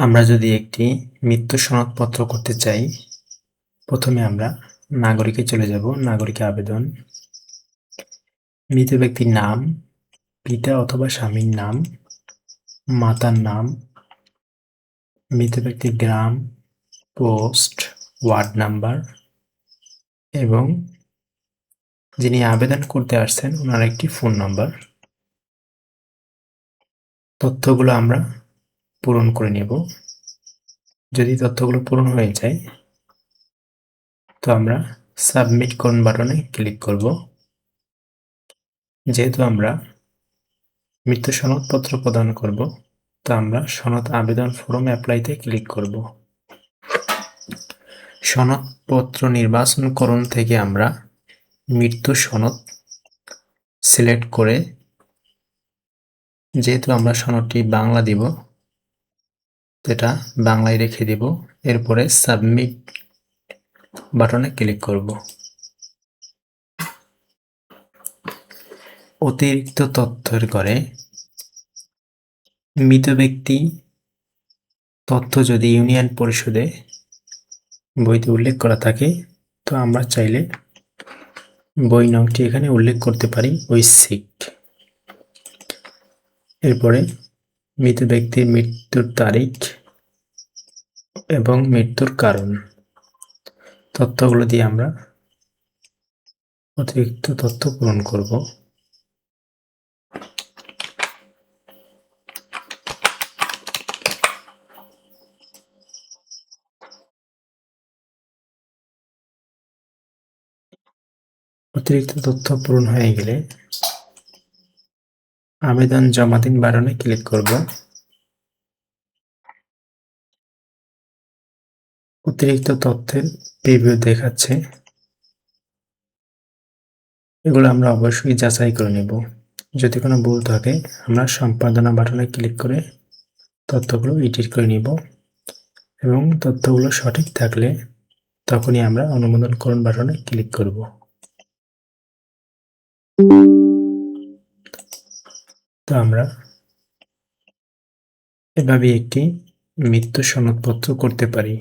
আমরা যদি একটি মৃত্যু সনদপত্র করতে চাই, প্রথমে আমরা নাগরিকে চলে যাব। নাগরিক আবেদন, মৃত ব্যক্তির নাম, পিতা অথবা স্বামীর নাম, মাতার নাম, মৃত ব্যক্তির গ্রাম, পোস্ট, ওয়ার্ড নাম্বার এবং যিনি আবেদন করতে আসছেন ওনার একটি ফোন নাম্বার। তথ্যগুলো আমরা পূরণ করে নেব। যদি তথ্যগুলো পূরণ হয়ে যায় তো আমরা সাবমিট করুন বাটনে ক্লিক করব। যেহেতু আমরা মৃত্যু সনদপত্র প্রদান করব, তো আমরা সনদ আবেদন ফর্ম অ্যাপ্লাইতে ক্লিক করব। সনদপত্র নির্বাচনকরণ থেকে আমরা মৃত্যু সনদ সিলেক্ট করে, যেহেতু আমরা সনদটি বাংলা দিব, এটা বাংলায় রেখে দিব। এরপরে সাবমিট বাটনে ক্লিক করব। অতিরিক্ত তথ্যের ঘরে মৃত ব্যক্তি তথ্য যদি ইউনিয়ন পরিষদে বইতে উল্লেখ করা থাকে, তো আমরা চাইলে বই নংটি এখানে উল্লেখ করতে পারি, ঐচ্ছিক। এরপরে মৃত ব্যক্তির মৃত্যুর তারিখ এবং মৃত্যুর কারণ তথ্যগুলো দিয়ে আমরা অতিরিক্ত তথ্য পূরণ করব। অতিরিক্ত তথ্য পূরণ হয়ে গেলে আবেদন জমা দিন বাটনে ক্লিক করব। অতিরিক্ত তথ্যের প্রিভিউ দেখাচ্ছে, এগুলো আমরা অবশ্যই যাচাই করে নেব। যদি কোনো ভুল থাকে আমরা সম্পাদনা বাটনে ক্লিক করে তথ্যগুলো এডিট করে নিব এবং তথ্যগুলো সঠিক থাকলে তখনই আমরা অনুমোদনকরণ বাটনে ক্লিক করব। তো আমরা এভাবে একটি মৃত্যু সনদপত্র করতে পারি।